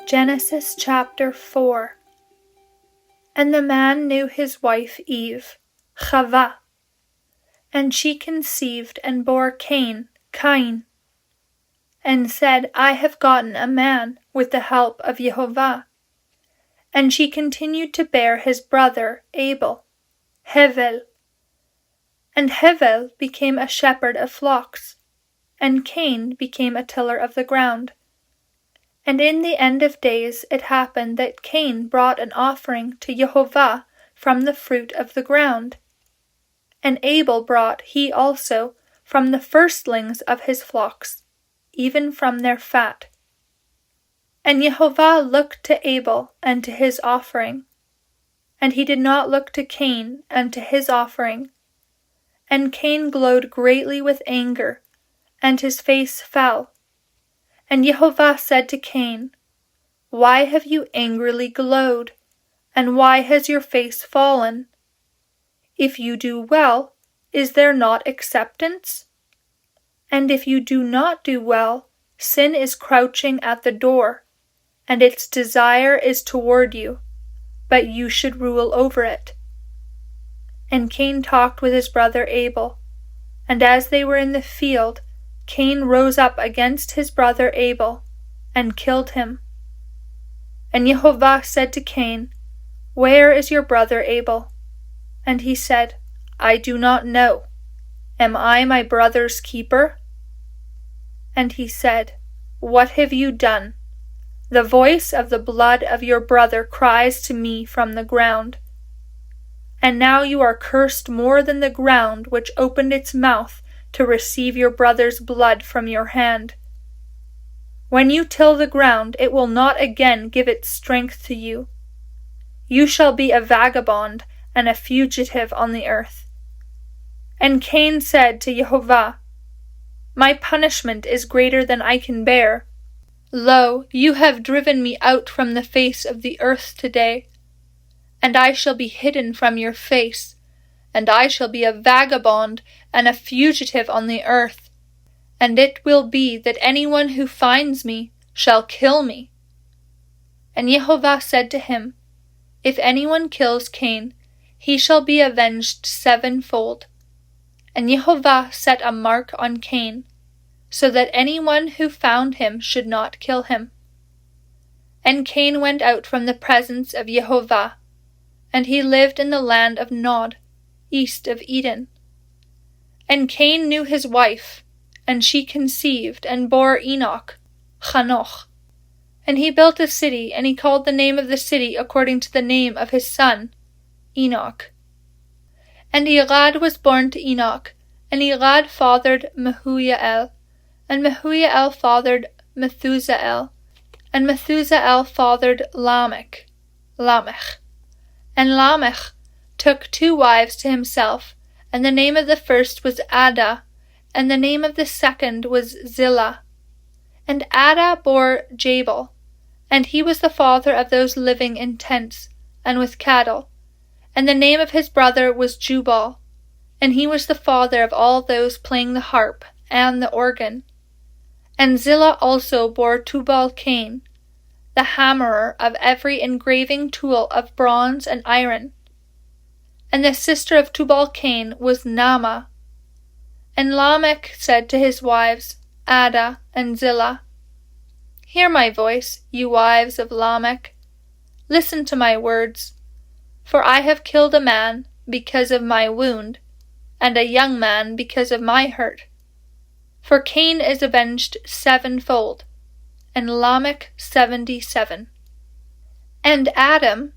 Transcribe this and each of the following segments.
Genesis chapter 4. And the man knew his wife Eve, Chava, and she conceived and bore Cain, and said, I have gotten a man with the help of Jehovah. And she continued to bear his brother Abel, Hevel. And Hevel became a shepherd of flocks, and Cain became a tiller of the ground. And in the end of days it happened that Cain brought an offering to Jehovah from the fruit of the ground. And Abel brought he also from the firstlings of his flocks, even from their fat. And Jehovah looked to Abel and to his offering, and he did not look to Cain and to his offering. And Cain glowed greatly with anger, and his face fell. And Jehovah said to Cain, Why have you angrily glowed, and why has your face fallen? If you do well, is there not acceptance? And if you do not do well, sin is crouching at the door, and its desire is toward you, but you should rule over it. And Cain talked with his brother Abel, and as they were in the field, Cain rose up against his brother Abel, and killed him. And Jehovah said to Cain, Where is your brother Abel? And he said, I do not know. Am I my brother's keeper? And he said, What have you done? The voice of the blood of your brother cries to me from the ground. And now you are cursed more than the ground which opened its mouth to receive your brother's blood from your hand. When you till the ground, it will not again give its strength to you. You shall be a vagabond and a fugitive on the earth. And Cain said to Jehovah, My punishment is greater than I can bear. Lo, you have driven me out from the face of the earth today, and I shall be hidden from your face, and I shall be a vagabond and a fugitive on the earth, and it will be that anyone who finds me shall kill me. And Jehovah said to him, If anyone kills Cain, he shall be avenged sevenfold. And Jehovah set a mark on Cain, so that anyone who found him should not kill him. And Cain went out from the presence of Jehovah, and he lived in the land of Nod, east of Eden. And Cain knew his wife, and she conceived and bore Enoch, Chanoch. And he built a city, and he called the name of the city according to the name of his son, Enoch. And Irad was born to Enoch, and Irad fathered Mehujael, and Mehujael fathered Methusael, and Methusael fathered Lamech. And Lamech took 2 wives to himself, and the name of the first was Ada, and the name of the second was Zillah. And Ada bore Jabal, and he was the father of those living in tents, and with cattle. And the name of his brother was Jubal, and he was the father of all those playing the harp and the organ. And Zillah also bore Tubal-Cain, the hammerer of every engraving tool of bronze and iron. And the sister of Tubal-Cain was Naamah. And Lamech said to his wives, Ada and Zillah, Hear my voice, you wives of Lamech. Listen to my words. For I have killed a man because of my wound, and a young man because of my hurt. For Cain is avenged sevenfold, and Lamech 77. And Adam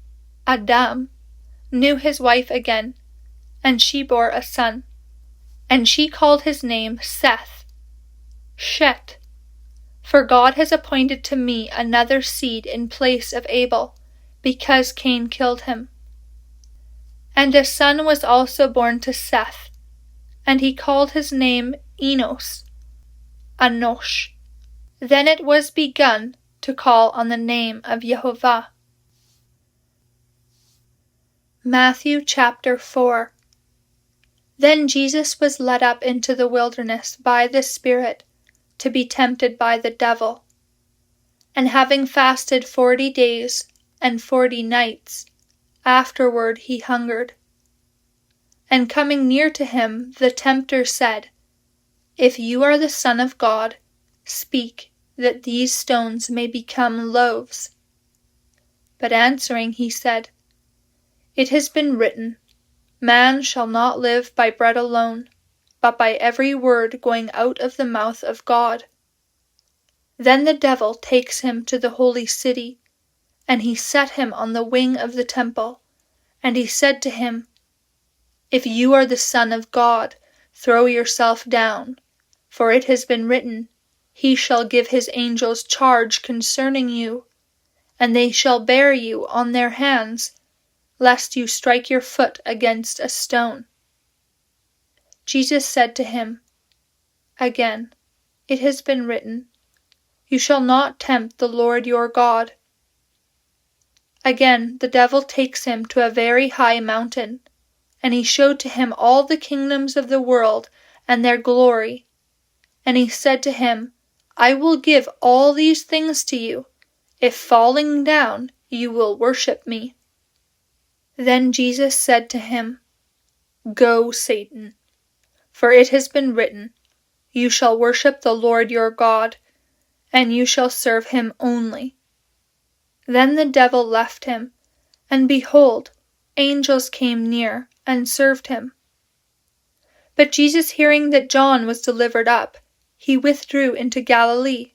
knew his wife again, and she bore a son. And she called his name Seth, Shet. For God has appointed to me another seed in place of Abel, because Cain killed him. And a son was also born to Seth, and he called his name Enos, Anosh. Then it was begun to call on the name of Jehovah. Matthew chapter 4. Then Jesus was led up into the wilderness by the Spirit to be tempted by the devil. And having fasted 40 days and 40 nights, afterward he hungered. And coming near to him, the tempter said, If you are the Son of God, speak, that these stones may become loaves. But answering he said, It has been written, Man shall not live by bread alone, but by every word going out of the mouth of God. Then the devil takes him to the holy city, and he set him on the wing of the temple, and he said to him, If you are the Son of God, throw yourself down, for it has been written, He shall give his angels charge concerning you, and they shall bear you on their hands, lest you strike your foot against a stone. Jesus said to him, Again, it has been written, You shall not tempt the Lord your God. Again the devil takes him to a very high mountain, and he showed to him all the kingdoms of the world and their glory. And he said to him, I will give all these things to you, if falling down you will worship me. Then Jesus said to him, Go, Satan, for it has been written, You shall worship the Lord your God, and you shall serve him only. Then the devil left him, and behold, angels came near and served him. But Jesus, hearing that John was delivered up, he withdrew into Galilee.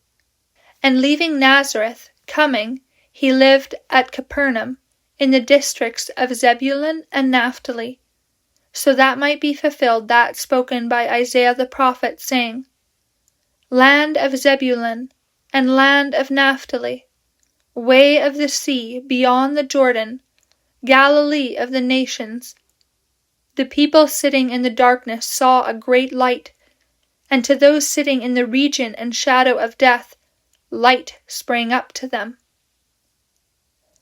And leaving Nazareth, coming, he lived at Capernaum, in the districts of Zebulun and Naphtali, so that might be fulfilled that spoken by Isaiah the prophet, saying, Land of Zebulun, and land of Naphtali, way of the sea beyond the Jordan, Galilee of the nations. The people sitting in the darkness saw a great light, and to those sitting in the region and shadow of death, light sprang up to them.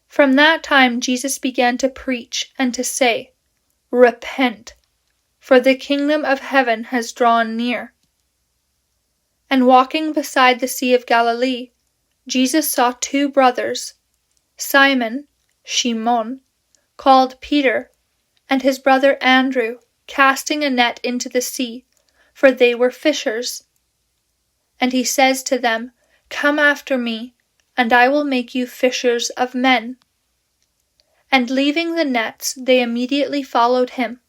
From that time Jesus began to preach and to say, Repent, for the kingdom of heaven has drawn near. And walking beside the Sea of Galilee, Jesus saw 2 brothers, Simon, Shimon, called Peter, and his brother Andrew, casting a net into the sea, for they were fishers. And he says to them, Come after me, and I will make you fishers of men. And leaving the nets, they immediately followed him.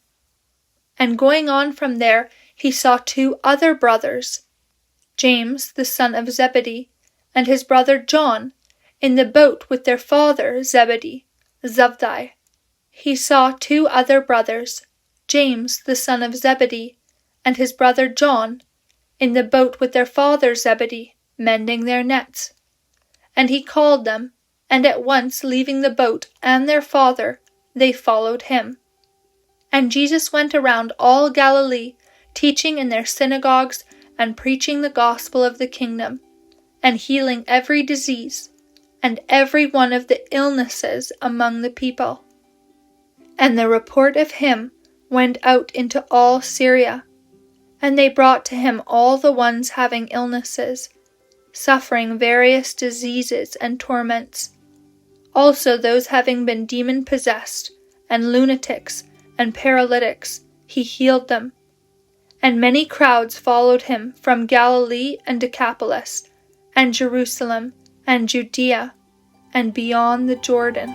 And going on from there, he saw 2 other brothers, James the son of Zebedee, and his brother John, in the boat with their father Zebedee. He saw 2 other brothers, James the son of Zebedee, and his brother John, in the boat with their father Zebedee, mending their nets. And he called them, and at once leaving the boat and their father, they followed him. And Jesus went around all Galilee, teaching in their synagogues and preaching the gospel of the kingdom, and healing every disease and every one of the illnesses among the people. And the report of him went out into all Syria, and they brought to him all the ones having illnesses, suffering various diseases and torments, also those having been demon-possessed, and lunatics, and paralytics. He healed them. And many crowds followed him from Galilee and Decapolis, and Jerusalem, and Judea, and beyond the Jordan.